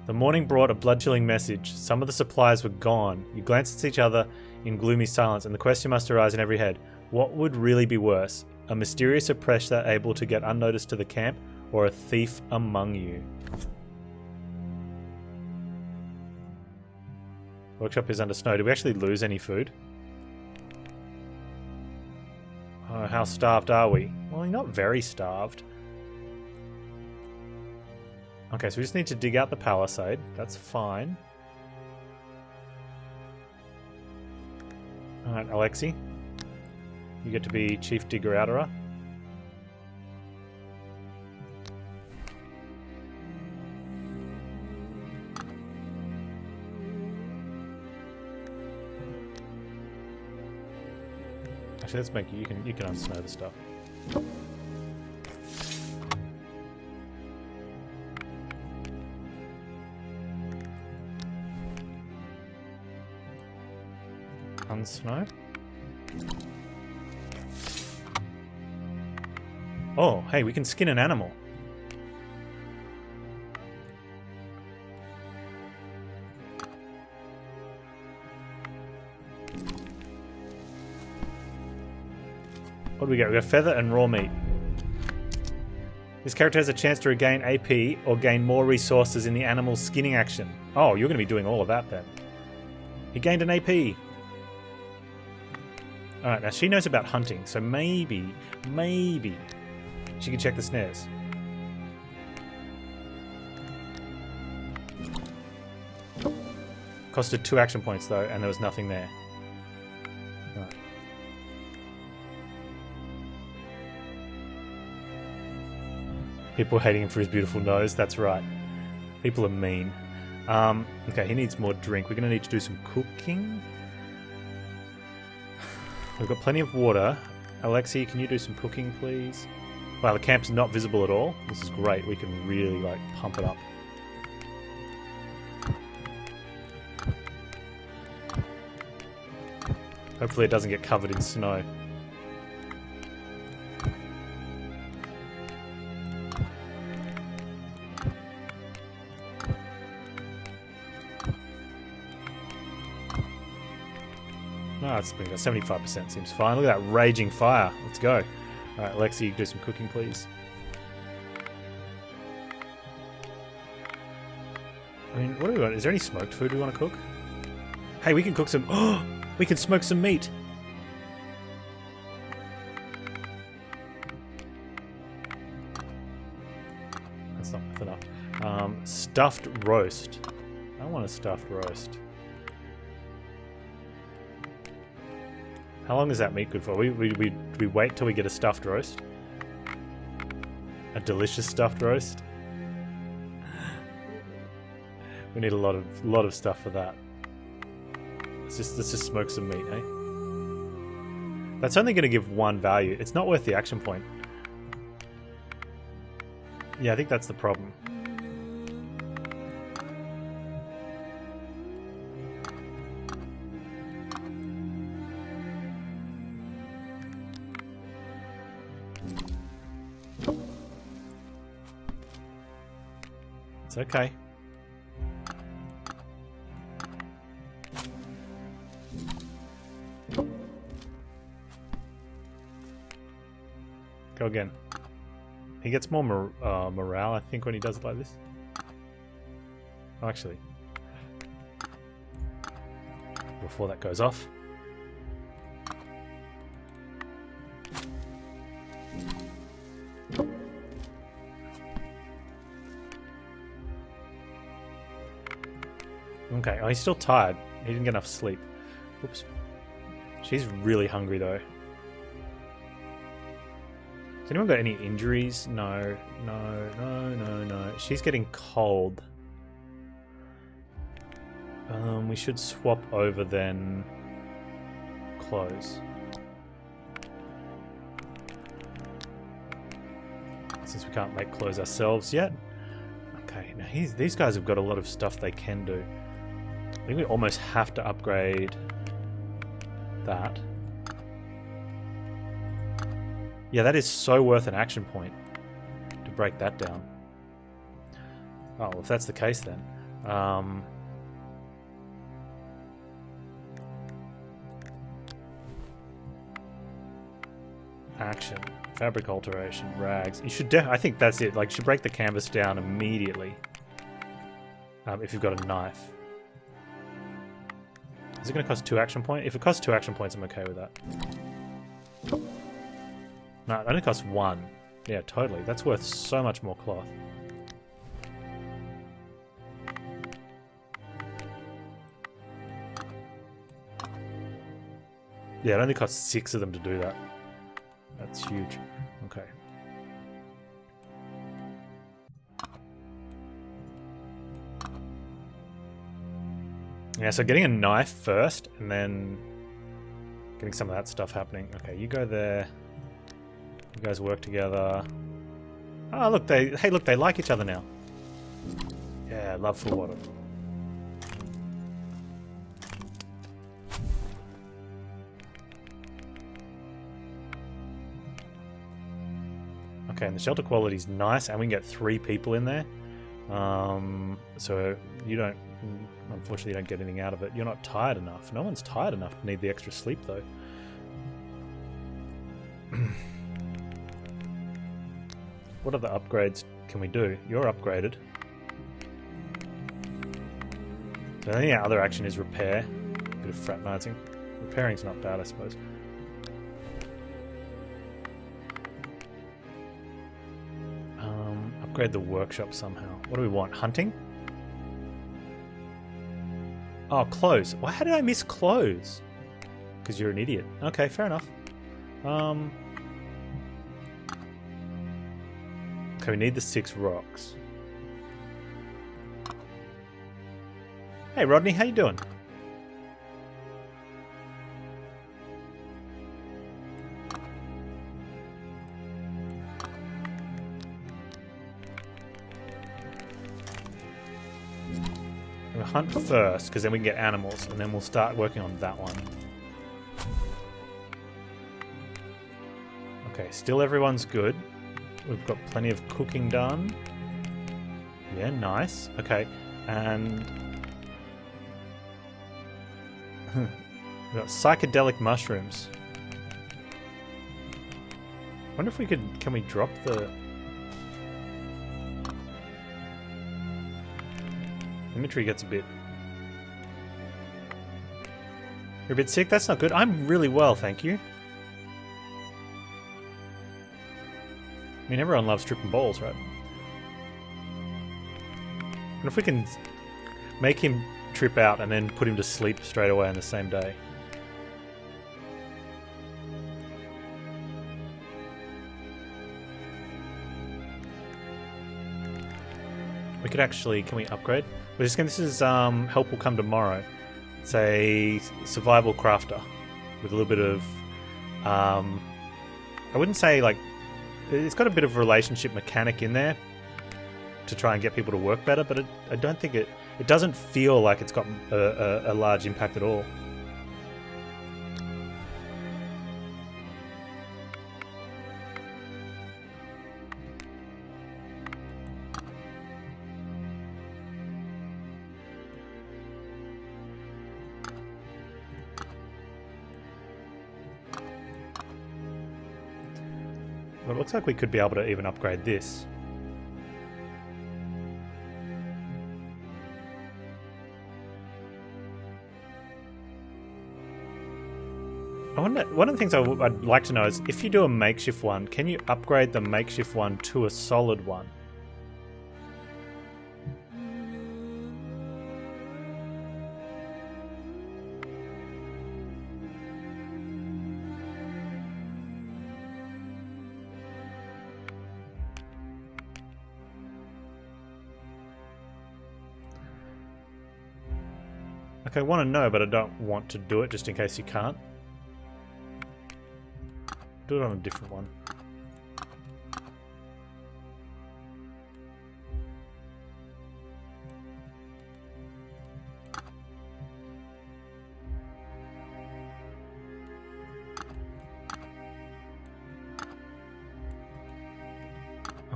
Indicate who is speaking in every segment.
Speaker 1: The morning brought a blood-chilling message. Some of the supplies were gone. You glanced at each other in gloomy silence, and the question must arise in every head. What would really be worse? A mysterious oppressor able to get unnoticed to the camp, or a thief among you? Workshop is under snow. Did we actually lose any food? Oh, how starved are we? Well, not very starved. Okay, so we just need to dig out the palisade. That's fine. Alright, Alexi. You get to be Chief Digger Outerer. Actually, let's make you can unsnow the stuff. Unsnow. Oh, hey, we can skin an animal. What do we get? We got feather and raw meat. This character has a chance to regain AP or gain more resources in the animal's skinning action. Oh, you're going to be doing all of that then. He gained an AP. Alright, now she knows about hunting, so maybe she can check the snares. Costed 2 action points though, and there was nothing there. Right. People hating him for his beautiful nose, that's right. People are mean. Okay, he needs more drink. We're going to need to do some cooking. We've got plenty of water. Alexi, can you do some cooking, please? Wow, the camp's not visible at all. This is great. We can really, like, pump it up. Hopefully it doesn't get covered in snow. No, it's been 75%. Seems fine. Look at that raging fire. Let's go. Alright, Lexi, do some cooking, please. I mean, what do we want? Is there any smoked food we want to cook? Hey, we can cook some... Oh! We can smoke some meat! That's not enough. Stuffed roast. I want a stuffed roast. How long is that meat good for? We wait till we get a stuffed roast? A delicious stuffed roast? We need a lot of stuff for that. Let's just smoke some meat, eh? That's only going to give 1 value. It's not worth the action point. Yeah, I think that's the problem. It's okay. Go again. He gets more morale, I think, when he does it like this. Oh, actually. Before that goes off. Okay, oh, he's still tired. He didn't get enough sleep. Oops. She's really hungry, though. Has anyone got any injuries? No. No. She's getting cold. We should swap over then. Clothes. Since we can't make clothes ourselves yet. Okay, now these guys have got a lot of stuff they can do. I think we almost have to upgrade that. Yeah, that is so worth an action point to break that down. Oh, well, if that's the case then. Action, fabric alteration, rags. You should I think that's it. Like, you should break the canvas down immediately. If you've got a knife. Is it going to cost 2 action points? If it costs 2 action points, I'm okay with that. No, it only costs 1. Yeah, totally. That's worth so much more cloth. Yeah, it only costs 6 of them to do that. That's huge. Okay. Yeah, so getting a knife first, and then getting some of that stuff happening. Okay, you go there. You guys work together. Oh, look, they like each other now. Yeah, love for water. Okay, and the shelter quality is nice, and we can get 3 people in there. So you don't, unfortunately, you don't get anything out of it. You're not tired enough. No one's tired enough to need the extra sleep, though. What other upgrades can we do? You're upgraded. So I think the other action is repair. A bit of fraternizing. Repairing's not bad, I suppose. Upgrade the workshop somehow. What do we want? Hunting? Oh, clothes. Why? How did I miss clothes? Because you're an idiot. Okay, fair enough. Okay, we need the 6 rocks. Hey, Rodney, how you doing? We'll hunt first, because then we can get animals, and then we'll start working on that one. Okay, still everyone's good. We've got plenty of cooking done. Yeah, nice. Okay, and we've got psychedelic mushrooms. Wonder if we could. Can we drop the inventory? Gets a bit. You're a bit sick. That's not good. I'm really well, thank you. I mean, everyone loves tripping balls, right? And if we can make him trip out and then put him to sleep straight away on the same day. We could actually, can we upgrade? We're just gonna, this is help will come tomorrow. It's a survival crafter with a little bit of, I wouldn't say like, it's got a bit of relationship mechanic in there to try and get people to work better, but I don't think it doesn't feel like it's got a large impact at all. Well, it looks like we could be able to even upgrade this. I wonder, one of the things I'd like to know is, if you do a makeshift one, can you upgrade the makeshift one to a solid one? Okay, I want to know, but I don't want to do it just in case you can't. Do it on a different one.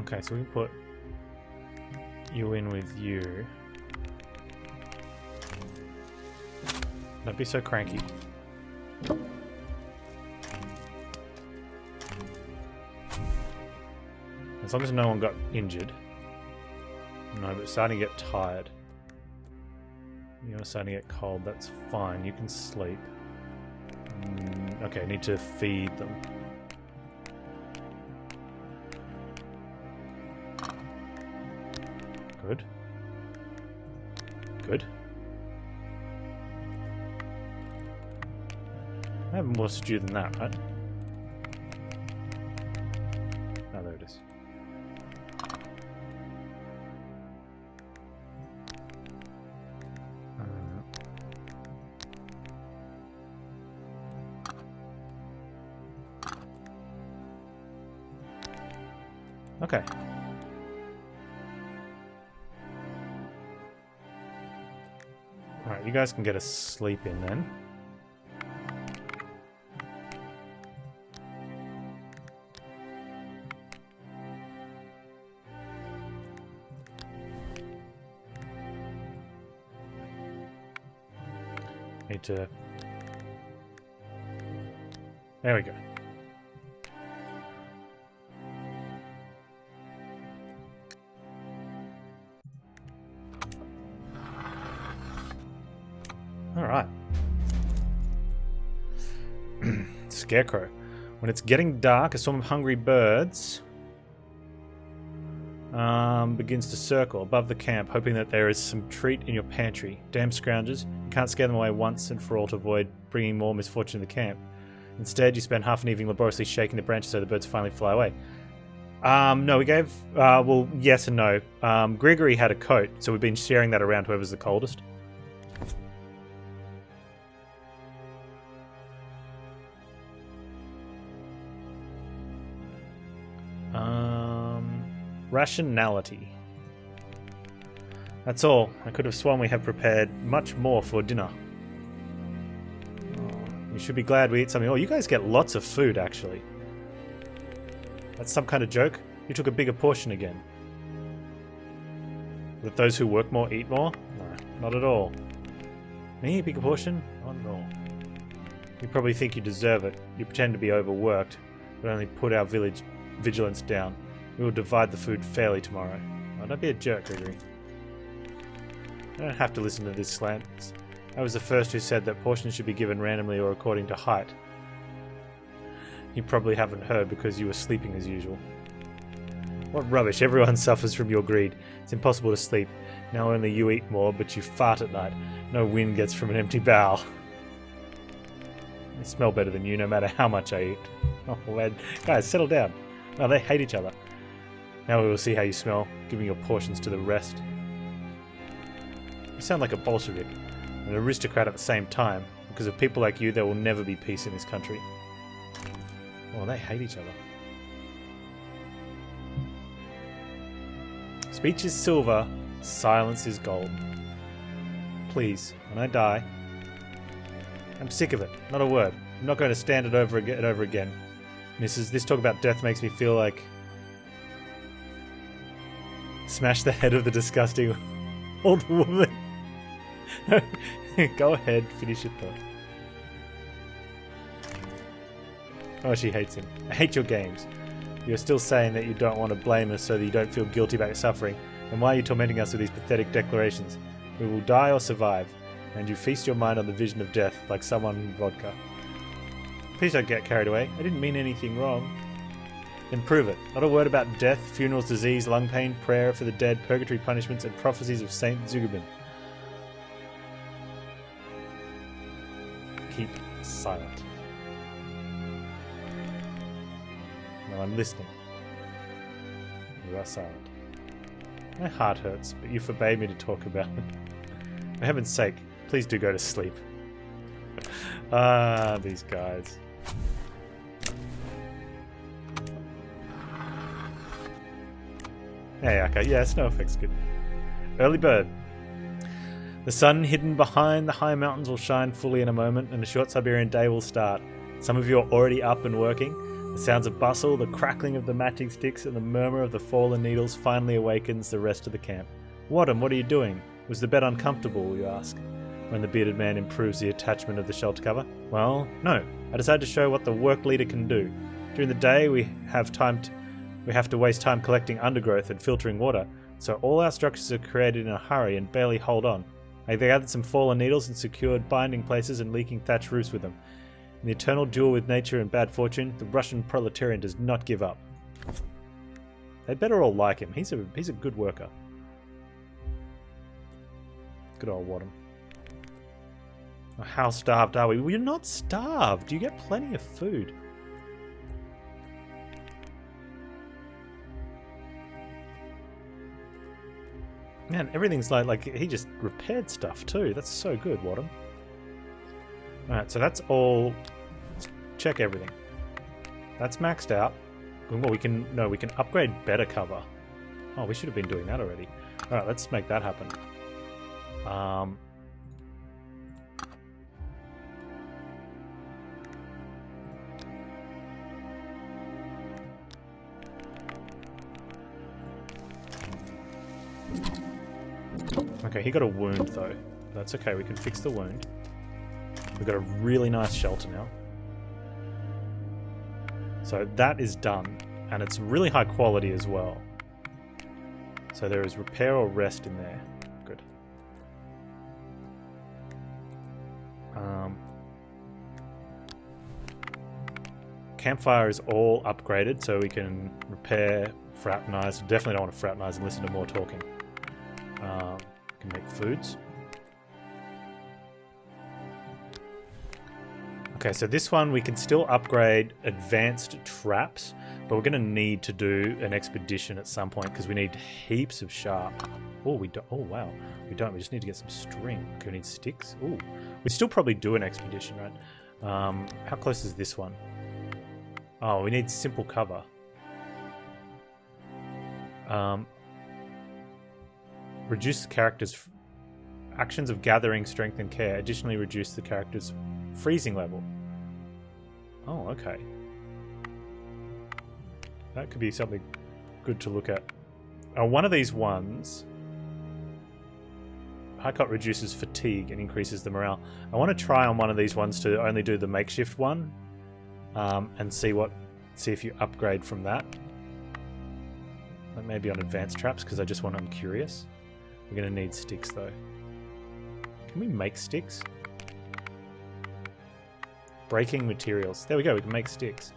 Speaker 1: Okay, so we can put you in with you. Don't be so cranky. As long as no one got injured. No, but it's starting to get tired. You're starting to get cold. That's fine. You can sleep. Okay, I need to feed them. Good. Good. I have more stew than that, right? Oh, there it is. Okay. Alright, you guys can get a sleep in then. Need to... There we go. Alright. Scarecrow. When it's getting dark, a swarm of hungry birds begins to circle above the camp, hoping that there is some treat in your pantry. Damn scroungers. You can't scare them away once and for all to avoid bringing more misfortune to the camp. Instead, you spend half an evening laboriously shaking the branches so the birds finally fly away. No, we gave... well, yes and no. Gregory had a coat, so we've been sharing that around whoever's the coldest. Rationality. That's all. I could have sworn we have prepared much more for dinner. Oh, you should be glad we eat something. Oh, you guys get lots of food, actually. That's some kind of joke? You took a bigger portion again. That those who work more eat more? No, not at all. Me, a bigger portion? Not at all. You probably think you deserve it. You pretend to be overworked, but only put our village vigilance down. We will divide the food fairly tomorrow. Oh, don't be a jerk, Gregory. I don't have to listen to this slants. I was the first who said that portions should be given randomly or according to height. You probably haven't heard because you were sleeping as usual. What rubbish, everyone suffers from your greed. It's impossible to sleep. Now only you eat more, but you fart at night. No wind gets from an empty bowel. I smell better than you no matter how much I eat. Oh, well, guys, settle down. No, they hate each other. Now we will see how you smell, giving your portions to the rest. You sound like a Bolshevik, an aristocrat at the same time. Because of people like you, there will never be peace in this country. Oh, they hate each other. Speech is silver, silence is gold. Please, when I die... I'm sick of it, not a word. I'm not going to stand it over again. Mrs. This talk about death makes me feel like... Smash the head of the disgusting old woman. Go ahead, finish your thought. Oh, she hates him. I hate your games. You're still saying that you don't want to blame us so that you don't feel guilty about your suffering. And why are you tormenting us with these pathetic declarations? We will die or survive. And you feast your mind on the vision of death like someone in vodka. Please don't get carried away. I didn't mean anything wrong. Then prove it. Not a word about death, funerals, disease, lung pain, prayer for the dead, purgatory punishments, and prophecies of Saint Zugabin. Keep silent. No, I'm listening. You are silent. My heart hurts, but you forbade me to talk about it. For heaven's sake, please do go to sleep. Ah, these guys. Hey, okay, yeah, snow effect's good. Early bird. The sun hidden behind the high mountains will shine fully in a moment, and a short Siberian day will start. Some of you are already up and working. The sounds of bustle, the crackling of the matching sticks, and the murmur of the fallen needles finally awakens the rest of the camp. What are you doing? Was the bed uncomfortable, you ask? when the bearded man improves the attachment of the shelter cover? Well, no. I decided to show what the work leader can do. During the day, we have to waste time collecting undergrowth and filtering water, so all our structures are created in a hurry and barely hold on. I gathered some fallen needles and secured binding places and leaking thatch roofs with them. In the eternal duel with nature and bad fortune, the Russian proletarian does not give up. They better all like him. He's a good worker. Good old Wadham. Oh, how starved are we? We're not starved. You get plenty of food. Man, everything's like he just repaired stuff too. That's so good, Wadham. Alright, so that's all. Let's check everything. That's maxed out. Well, we can upgrade better cover. Oh, we should have been doing that already. Alright, let's make that happen. Okay, he got a wound though. That's okay, we can fix the wound. We've got a really nice shelter now. So that is done. And it's really high quality as well. So there is repair or rest in there. Good. Campfire is all upgraded, so we can repair, fraternize. Definitely don't want to fraternize and listen to more talking. Can make foods. Okay, so this one we can still upgrade advanced traps, but we're going to need to do an expedition at some point because we need heaps of sharp. Oh, we don't. Oh, wow. We don't. We just need to get some string. Okay, we need sticks. Oh, we still probably do an expedition, right? How close is this one? Oh, we need simple cover. Reduce the character's actions of gathering strength and care. Additionally, reduce the character's freezing level. Oh, okay. That could be something good to look at. One of these ones, High-Cut reduces fatigue and increases the morale. I want to try on one of these ones to only do the makeshift one, and see if you upgrade from that. Like maybe on advanced traps, because I'm curious. We're going to need sticks though. Can we make sticks? Breaking materials. There we go, we can make sticks.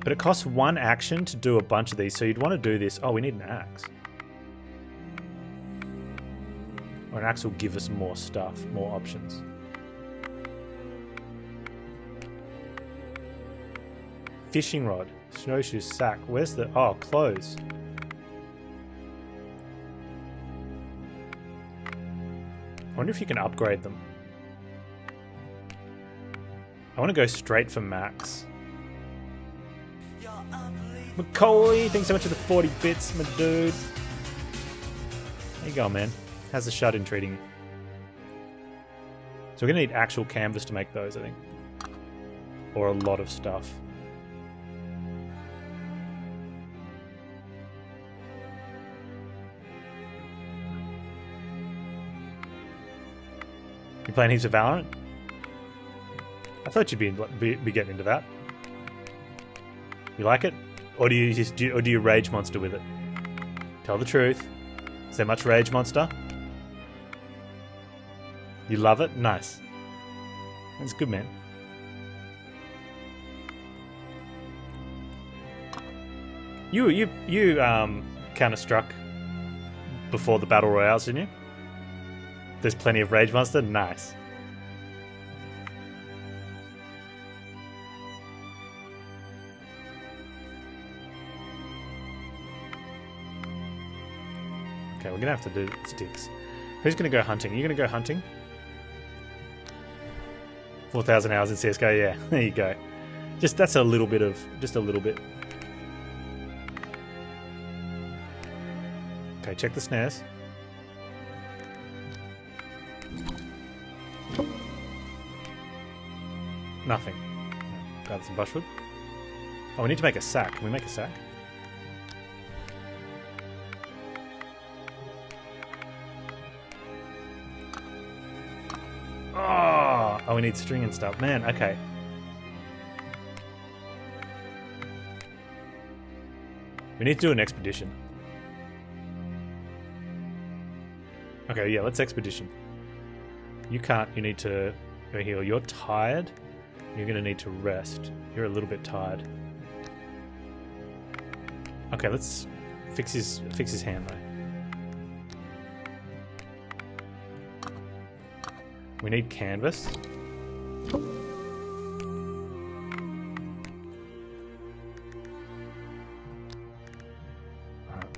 Speaker 1: But it costs one action to do a bunch of these, so you'd want to do this. Oh, we need an axe. Or an axe will give us more stuff, more options. Fishing rod, snowshoe, sack. Where's the... Oh, clothes. I wonder if you can upgrade them. I want to go straight for max. McCoy, thanks so much for the 40 bits, my dude. There you go, man. How's the shut-in treating you? So we're going to need actual canvas to make those, I think. Or a lot of stuff. You playing heaps of Valorant? I thought you'd be getting into that. You like it? Or do you rage monster with it? Tell the truth. Is there much rage monster? You love it? Nice. That's good, man. You counter-struck before the battle royales, didn't you? There's plenty of rage monster? Nice. Okay, we're gonna have to do sticks. Who's gonna go hunting? Are you gonna go hunting? 4,000 hours in CSGO, yeah. There you go. That's a little bit of... Just a little bit. Okay, check the snares. Nothing. Gather some brushwood. Oh, we need to make a sack. Can we make a sack? Oh, we need string and stuff. Man, okay. We need to do an expedition. Okay, yeah, let's expedition. You can't, you need to go heal. You're tired. You're going to need to rest. You're a little bit tired. Okay, let's fix his hand though. We need canvas.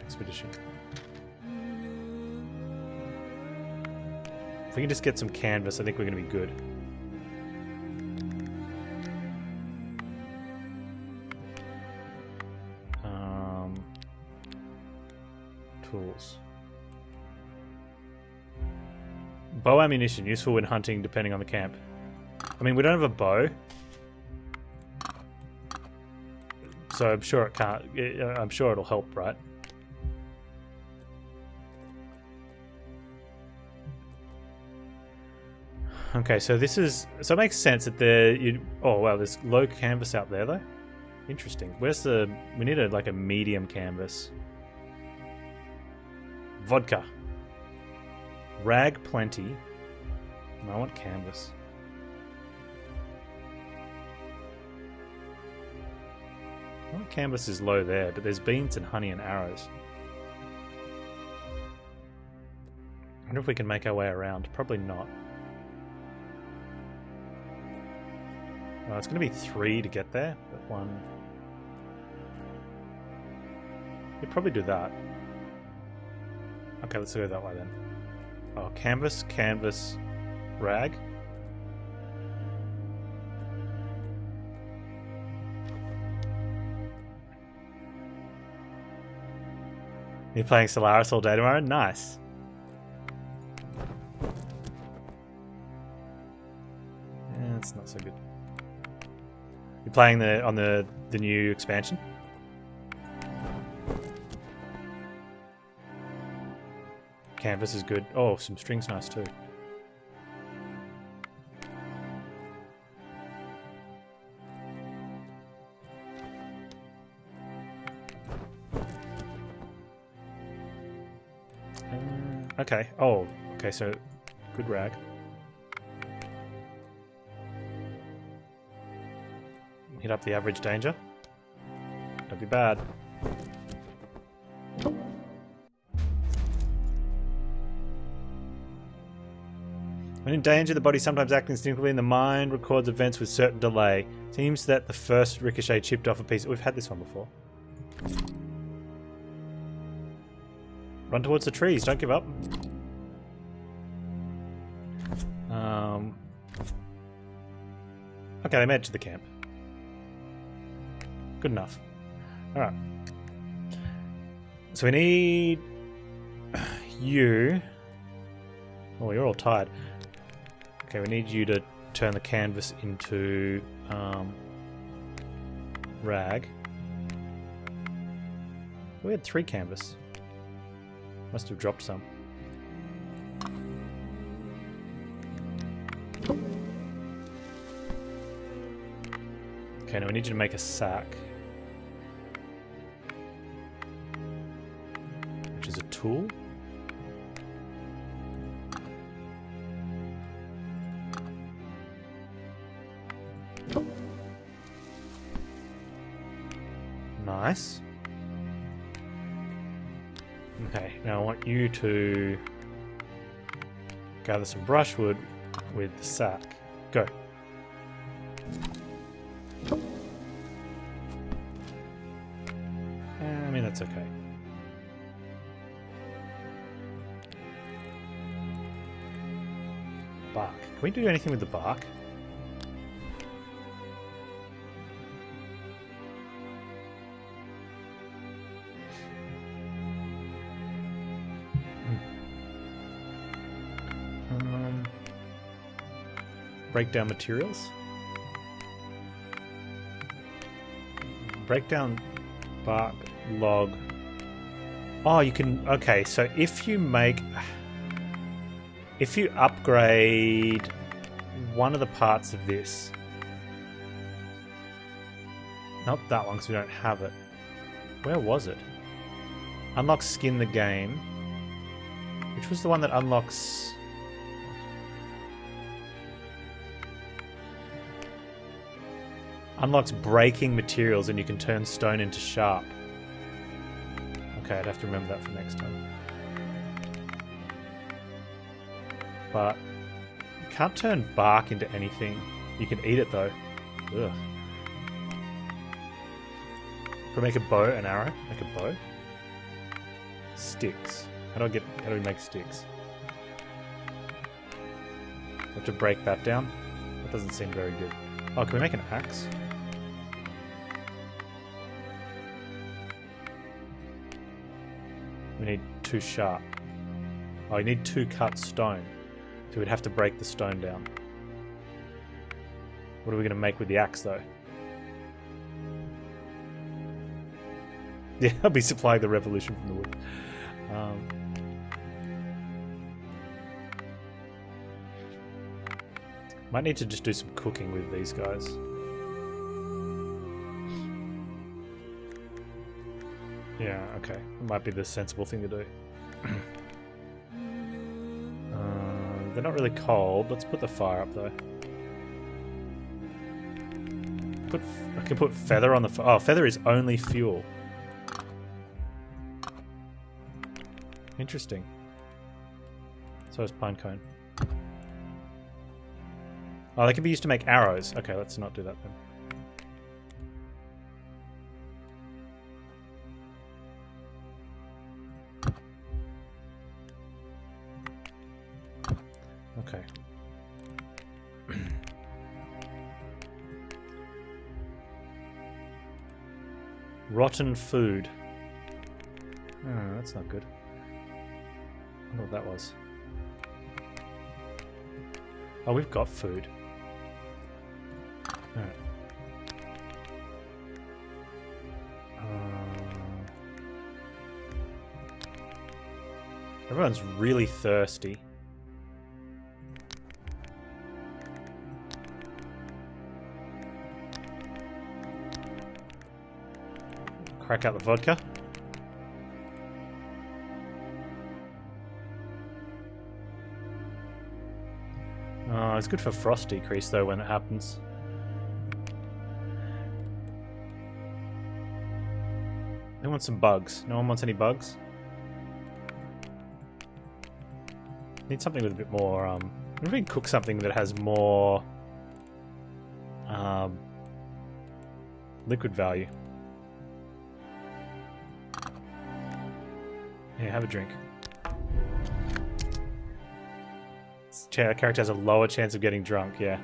Speaker 1: Expedition. If we can just get some canvas, I think we're going to be good. Tools. Bow ammunition, useful when hunting depending on the camp. I mean, we don't have a bow. So I'm sure it can't, I'm sure it'll help, right? Okay, so this is, so it makes sense that oh wow, there's low canvas out there though. Interesting. Where's the, we need like a medium canvas. Vodka. Rag plenty. I want canvas. Well, canvas is low there, but there's beans and honey and arrows. I wonder if we can make our way around. Probably not. It's going to be 3 to get there, but 1. You'd probably do that. Okay, let's go that way then. Oh, canvas, canvas, rag. You're playing Solaris all day tomorrow? Nice. Yeah, it's not so good. You're playing on the new expansion? Canvas is good. Oh, some string's nice too. Okay. Oh, okay, so good rag. Hit up the average danger. Don't be bad. When in danger, the body sometimes acts instinctively and the mind records events with certain delay. Seems that the first ricochet chipped off a piece. We've had this one before. Run towards the trees. Don't give up. Okay, they made it to the camp. Good enough. Alright. So we need you. Oh, you're all tired. Okay, we need you to turn the canvas into rag. We had 3 canvas. Must have dropped some. Okay, now we need you to make a sack. Which is a tool. Nice. Okay, now I want you to gather some brushwood with the sack. Go. I mean, that's okay. Bark. Can we do anything with the bark? Break down materials. Break down bark, log. Oh, you can. Okay, so if you upgrade one of the parts of this. Not that one, because we don't have it. Where was it? Unlock skin the game. Which was the one that unlocks... Unlocks breaking materials and you can turn stone into sharp. Okay, I'd have to remember that for next time. But you can't turn bark into anything. You can eat it though. Ugh. Can we make a bow and arrow? Make a bow? Sticks. How do we make sticks? I have to break that down? That doesn't seem very good. Oh, can we make an axe? We need 2 sharp. Oh, you need 2 cut stone. So we'd have to break the stone down. What are we going to make with the axe, though? Yeah, I'll be supplying the revolution from the wood. Might need to just do some cooking with these guys. Yeah, okay. It might be the sensible thing to do. They're not really cold. Let's put the fire up, though. I can put feather on the fire. Oh, feather is only fuel. Interesting. So is pine cone. Oh, they can be used to make arrows. Okay, let's not do that then. Okay. Rotten food. Oh, that's not good. I wonder what that was. Oh, we've got food. Alright. Everyone's really thirsty. Crack out the vodka. Oh, it's good for frost decrease though when it happens. I want some bugs. No one wants any bugs? Need something with a bit more, what if we can cook something that has more liquid value? Yeah, have a drink. This character has a lower chance of getting drunk, yeah.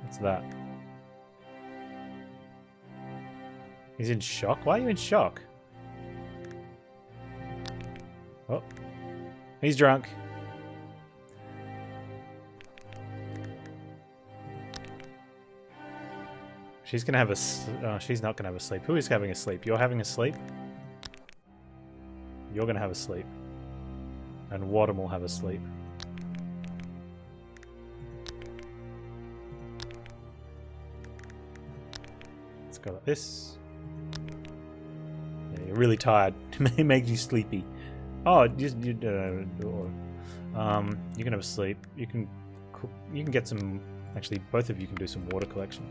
Speaker 1: What's that? He's in shock? Why are you in shock? Oh. He's drunk. She's gonna have a... Oh, she's not gonna have a sleep. Who is having a sleep? You're having a sleep? You're gonna have a sleep. And Wadham will have a sleep. Let's go like this. Yeah, you're really tired. It makes you sleepy. Oh, you can have a sleep. You can cook, you can get some... Actually, both of you can do some water collection.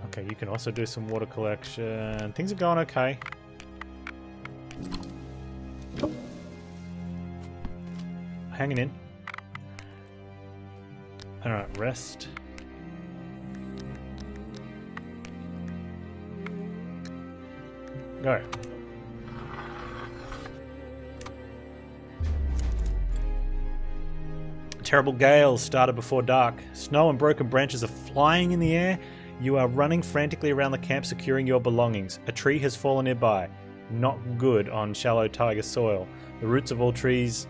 Speaker 1: Okay, you can also do some water collection. Things are going okay. Hanging in. Alright, rest. Go. Terrible gales started before dark. Snow and broken branches are flying in the air. You are running frantically around the camp securing your belongings. A tree has fallen nearby. Not good on shallow tiger soil. The roots of all trees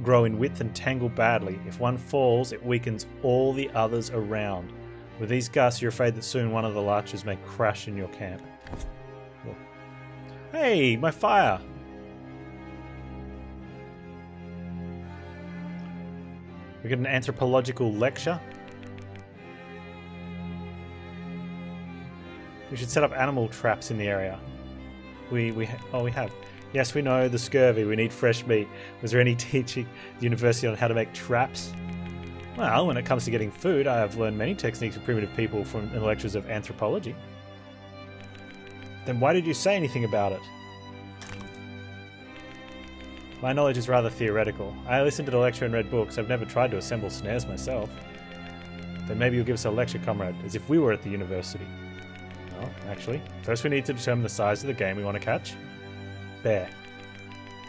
Speaker 1: grow in width and tangle badly. If one falls, it weakens all the others around. With these gusts, you're afraid that soon one of the larches may crash in your camp. Cool. Hey, my fire! We get an anthropological lecture. We should set up animal traps in the area. We have. Yes, we know the scurvy. We need fresh meat. Was there any teaching at the university on how to make traps? Well, when it comes to getting food, I have learned many techniques of primitive people from the lectures of anthropology. Then why did you say anything about it? My knowledge is rather theoretical. I listened to the lecture and read books. I've never tried to assemble snares myself. Then maybe you'll give us a lecture, comrade, as if we were at the university. Well, actually, first we need to determine the size of the game we want to catch. Bear.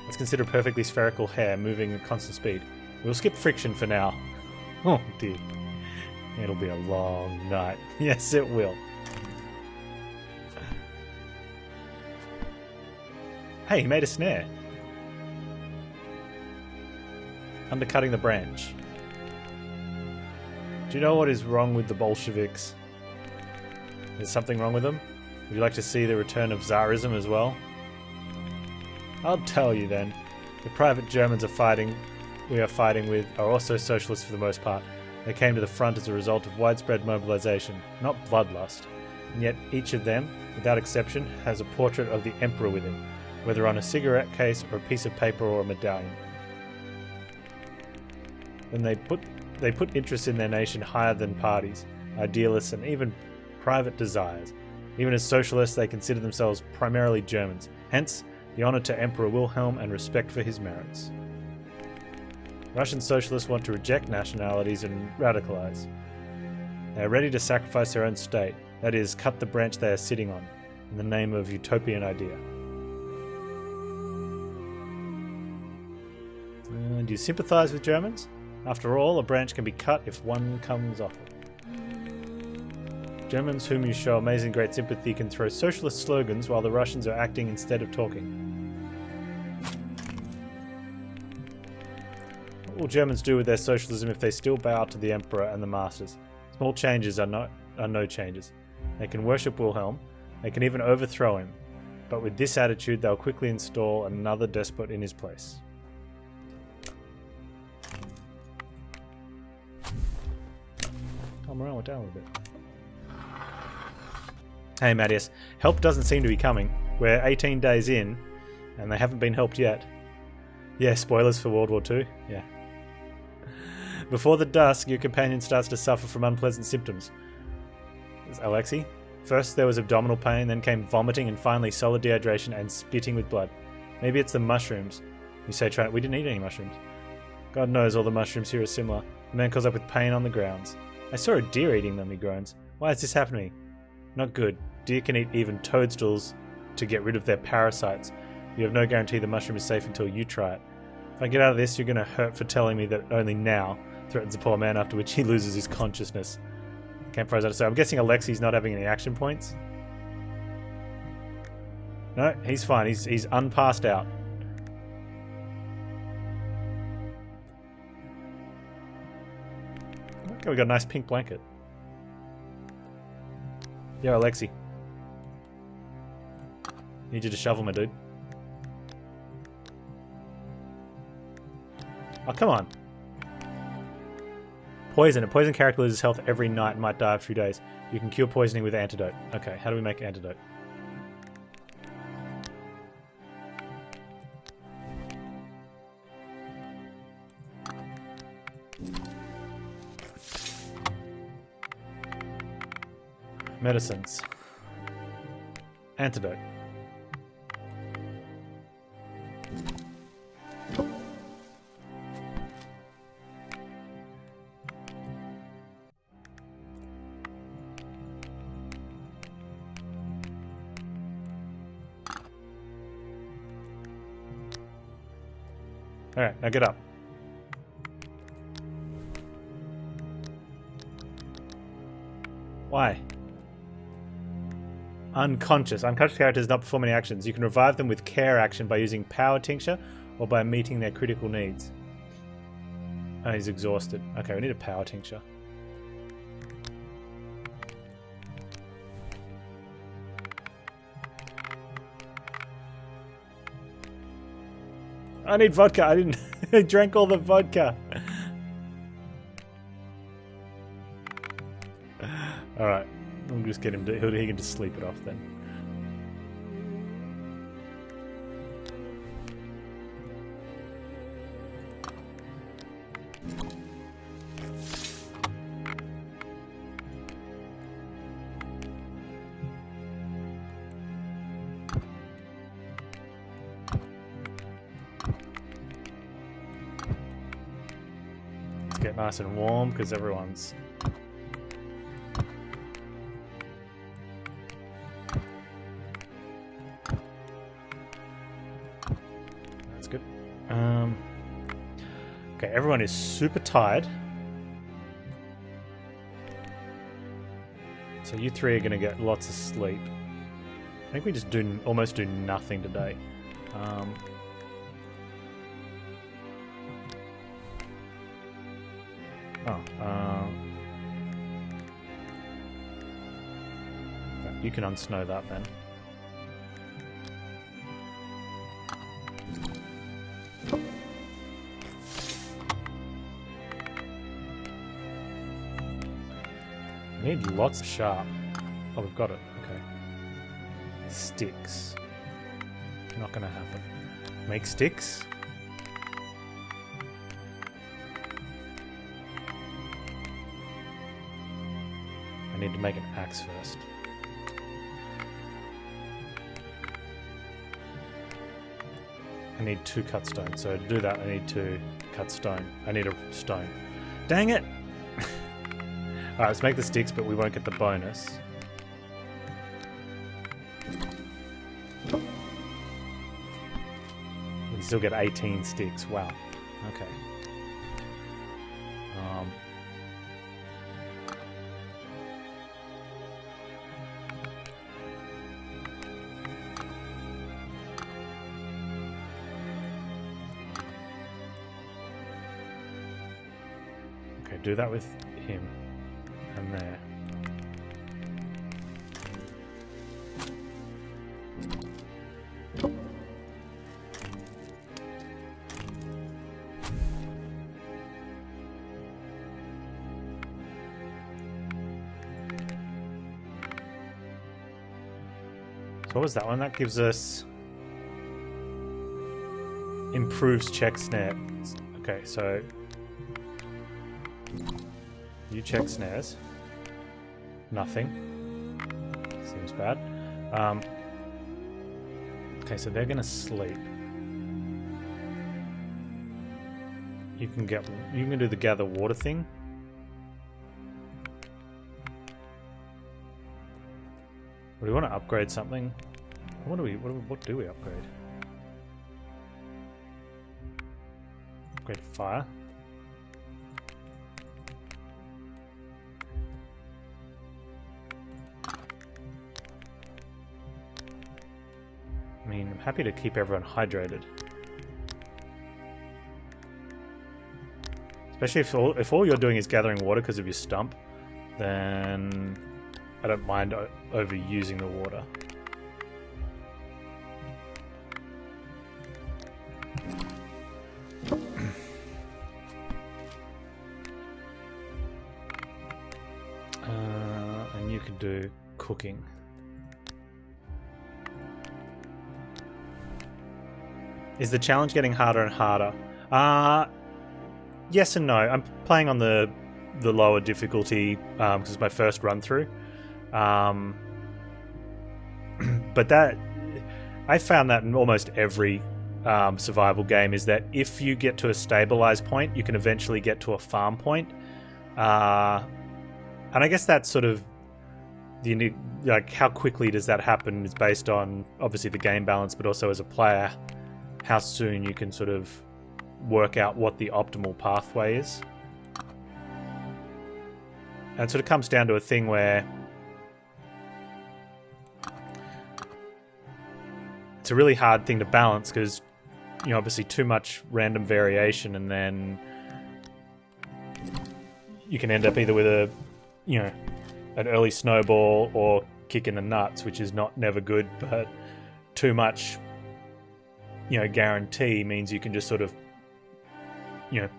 Speaker 1: Let's consider a perfectly spherical hare moving at constant speed. We'll skip friction for now. Oh dear. It'll be a long night. Yes, it will. Hey, he made a snare. Undercutting the branch. Do you know what is wrong with the Bolsheviks? There's something wrong with them? Would you like to see the return of Tsarism as well? I'll tell you then. The private Germans we are fighting with are also socialists for the most part. They came to the front as a result of widespread mobilization, not bloodlust. And yet each of them, without exception, has a portrait of the emperor with him, whether on a cigarette case or a piece of paper or a medallion. Then they put interests in their nation higher than parties, idealists, and even private desires. Even as socialists, they consider themselves primarily Germans. Hence, the honour to Emperor Wilhelm and respect for his merits. Russian socialists want to reject nationalities and radicalize. They are ready to sacrifice their own state, that is, cut the branch they are sitting on, in the name of utopian idea. Do you sympathise with Germans? After all, a branch can be cut if one comes off it. Germans whom you show amazing great sympathy can throw socialist slogans while the Russians are acting instead of talking. What will Germans do with their socialism if they still bow to the Emperor and the masters? Small changes are no changes. They can worship Wilhelm, they can even overthrow him, but with this attitude they'll quickly install another despot in his place. Come around with down a little bit. Hey Mattias, help doesn't seem to be coming. We're 18 days in, and they haven't been helped yet. Yeah, spoilers for World War II. Yeah. Before the dusk, your companion starts to suffer from unpleasant symptoms. It's Alexei. First there was abdominal pain, then came vomiting, and finally solid dehydration and spitting with blood. Maybe it's the mushrooms. You say we didn't eat any mushrooms. God knows all the mushrooms here are similar. The man calls up with pain on the grounds. I saw a deer eating them, he groans. Why is this happening? Not good. Deer can eat even toadstools to get rid of their parasites. You have no guarantee the mushroom is safe until you try it. If I get out of this, you're going to hurt for telling me that only now, threatens the poor man, after which he loses his consciousness. Campfire's out of sight. I'm guessing Alexei's not having any action points. No, he's fine. He's unpassed out. Okay, we got a nice pink blanket. Yo, Alexei. Need you to shovel, my dude. Oh, come on. Poison. A poison character loses health every night and might die after a few days. You can cure poisoning with antidote. Okay, how do we make antidote? Medicines. Antidote. Alright, now get up. Why? Unconscious. Unconscious characters not perform any actions. You can revive them with care action by using power tincture or by meeting their critical needs. Oh, he's exhausted. Okay, we need a power tincture. I need vodka. I didn't. I drank all the vodka. All right. We'll just get him to. He can just sleep it off then. Get nice and warm because everyone's that's good. Okay, everyone is super tired, so you three are gonna get lots of sleep. I think we just almost do nothing today. You can unsnow that then. Need lots of sharp. Oh, we've got it. Okay. Sticks. Not gonna happen. Make sticks. I need to make an axe first. I need 2 cut stone, so to do that I need to cut stone. I need a stone. Dang it! Alright, let's make the sticks, but we won't get the bonus. We can still get 18 sticks. Wow. Okay. Do that with him and there. So what was that one? That gives us improves check snare. Okay, so you check snares. Nothing. Seems bad. Okay, so they're gonna sleep. You can do the gather water thing. Or do we want to upgrade something? What do we upgrade? Upgrade fire. I mean, I'm happy to keep everyone hydrated. Especially if all you're doing is gathering water because of your stump, then I don't mind overusing the water. And you could do cooking. Is the challenge getting harder and harder? Yes and no. I'm playing on the lower difficulty because it's my first run through. But that I found that in almost every survival game is that if you get to a stabilized point, you can eventually get to a farm point. And I guess that's sort of the like how quickly does that happen is based on obviously the game balance, but also as a player, how soon you can sort of work out what the optimal pathway is. And it sort of comes down to a thing where it's a really hard thing to balance because, you know, obviously too much random variation and then you can end up either with a, you know, an early snowball or kick in the nuts, which is never good, but too much guarantee means you can just sort of,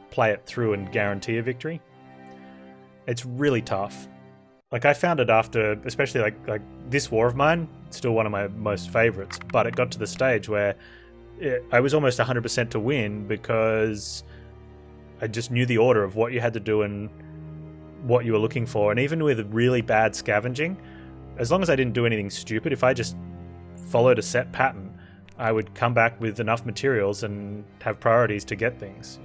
Speaker 1: play it through and guarantee a victory. It's really tough. Like, I found it after, especially like this war of mine, still one of my most favorites, but it got to the stage where I was almost 100% to win because I just knew the order of what you had to do and what you were looking for. And even with really bad scavenging, as long as I didn't do anything stupid, if I just followed a set pattern, I would come back with enough materials and have priorities to get things,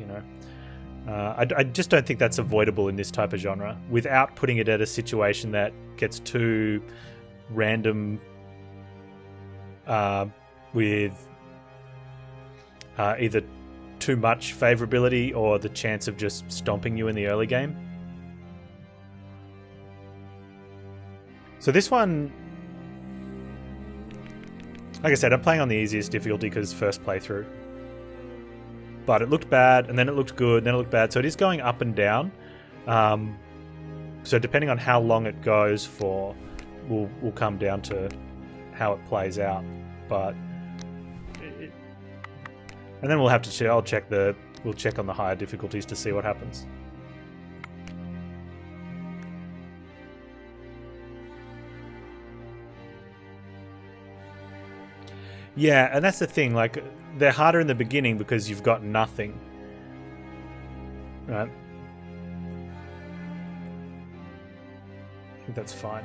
Speaker 1: I just don't think that's avoidable in this type of genre without putting it at a situation that gets too random with either too much favorability or the chance of just stomping you in the early game. So this one, like I said, I'm playing on the easiest difficulty because first playthrough. But it looked bad, and then it looked good, and then it looked bad. So it is going up and down. So depending on how long it goes for, will come down to how it plays out. But and then we'll have to we'll check on the higher difficulties to see what happens. Yeah, and that's the thing, like, they're harder in the beginning because you've got nothing. Right? I think that's fine.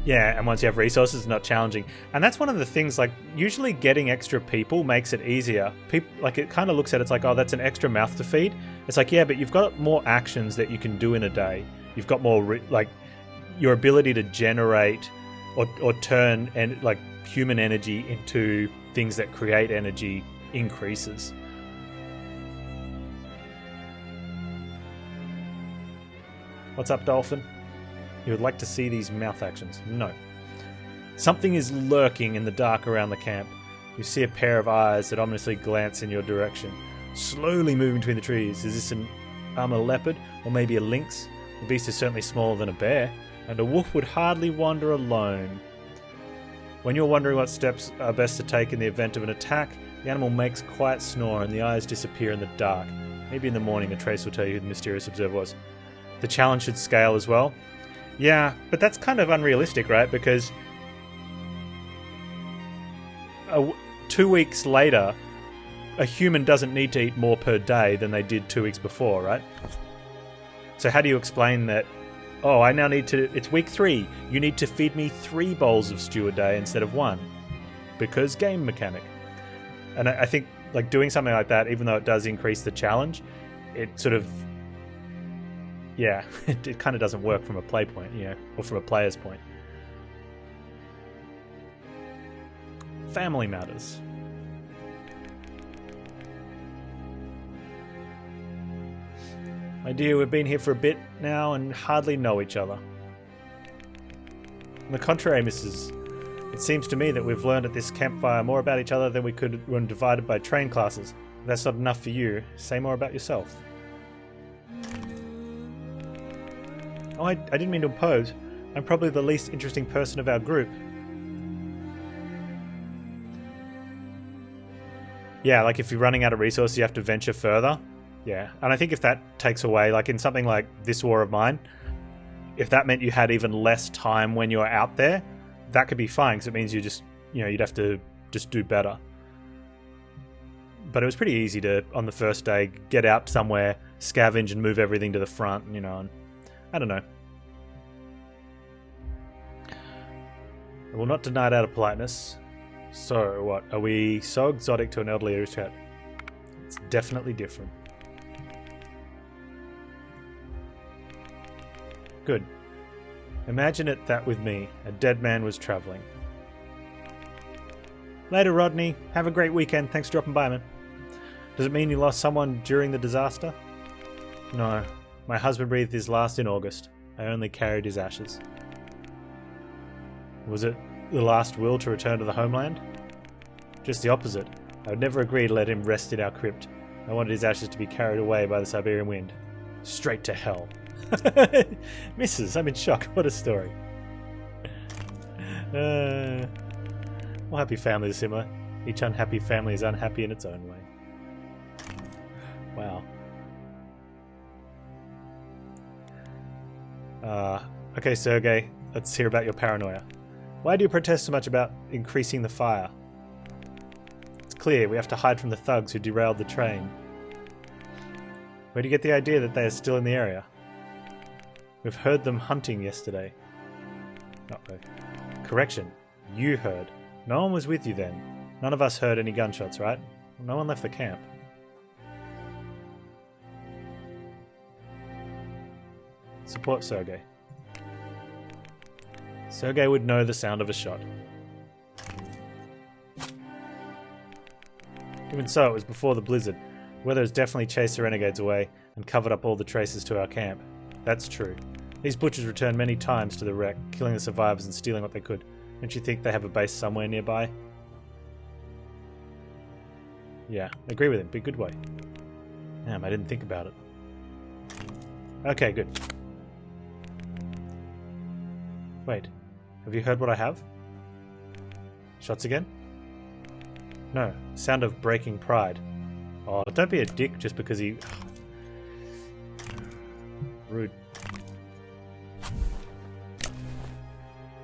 Speaker 1: Yeah, and once you have resources, it's not challenging. And that's one of the things, like, usually getting extra people makes it easier. Like, it kind of looks at it, it's like, oh, that's an extra mouth to feed. It's like, yeah, but you've got more actions that you can do in a day. You've got more, your ability to generate or turn human energy into things that create energy increases. What's up, Dolphin? You would like to see these mouth actions? No. Something is lurking in the dark around the camp. You see a pair of eyes that ominously glance in your direction, slowly moving between the trees. Is this an armored leopard or maybe a lynx? The beast is certainly smaller than a bear, and a wolf would hardly wander alone. When you're wondering what steps are best to take in the event of an attack, the animal makes a quiet snore and the eyes disappear in the dark. Maybe in the morning a trace will tell you who the mysterious observer was. The challenge should scale as well. Yeah, but that's kind of unrealistic, right? Because 2 weeks later, a human doesn't need to eat more per day than they did 2 weeks before, right? So how do you explain that? Oh, I now need to... It's week 3. You need to feed me 3 bowls of stew a day instead of 1. Because game mechanic. And I think like doing something like that, even though it does increase the challenge, it sort of... Yeah, it kind of doesn't work from a play point, or from a player's point. Family matters. My dear, we've been here for a bit now and hardly know each other. On the contrary, Mrs. It seems to me that we've learned at this campfire more about each other than we could when divided by train classes. If that's not enough for you, say more about yourself. Oh, I didn't mean to impose. I'm probably the least interesting person of our group. Yeah, like if you're running out of resources, you have to venture further. Yeah, and I think if that takes away, like in something like this war of mine, if that meant you had even less time when you're out there, that could be fine, because it means you just, you'd have to just do better. But it was pretty easy to, on the first day, get out somewhere, scavenge and move everything to the front, and I don't know. I will not deny it out of politeness. So, what? Are we so exotic to an elderly aristocrat? It's definitely different. Good. Imagine it that with me, a dead man was travelling. Later, Rodney. Have a great weekend. Thanks for dropping by, man. Does it mean you lost someone during the disaster? No. My husband breathed his last in August. I only carried his ashes. Was it the last will to return to the homeland? Just the opposite. I would never agree to let him rest in our crypt. I wanted his ashes to be carried away by the Siberian wind. Straight to hell. Mrs., I'm in shock. What a story. All happy families are similar. Each unhappy family is unhappy in its own way. Wow. Okay, Sergey, let's hear about your paranoia. Why do you protest so much about increasing the fire? It's clear we have to hide from the thugs who derailed the train. Where do you get the idea that they are still in the area? We've heard them hunting yesterday. Uh-oh. Correction. You heard. No one was with you then. None of us heard any gunshots, right? No one left the camp. Support Sergey. Sergey would know the sound of a shot. Even so, it was before the blizzard. Weather has definitely chased the renegades away and covered up all the traces to our camp. That's true. These butchers returned many times to the wreck, killing the survivors and stealing what they could. Don't you think they have a base somewhere nearby? Yeah, I agree with him. Be a good way. Damn, I didn't think about it. Okay, good. Wait, have you heard what I have? Shots again? No, sound of breaking pride. Oh, don't be a dick just because he... Rude.